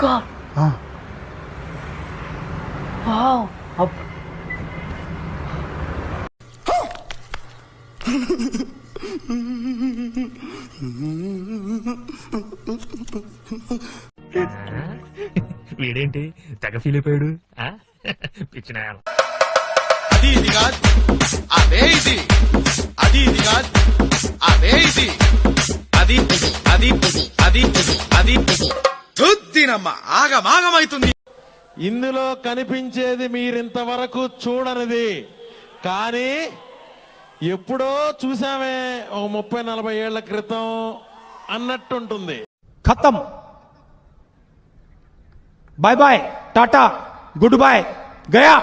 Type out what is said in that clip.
God. Wow. వీడేంటి తెగ feel అయిపోయాడు పిచ్చిన అది ఇది కాదు అదే ఇది అది ఇది కాదు అదే ఇది అది అది అది అది దుద్దినమ్మ ఆగమాగమైతుంది. ఇందులో కనిపించేది మీరింతవరకు చూడనిది, కానీ ఎప్పుడో చూసామే ఒక 30-40 ఏళ్ల క్రితం అన్నట్టుంటుంది. खत्म, bye bye, tata, goodbye, गया.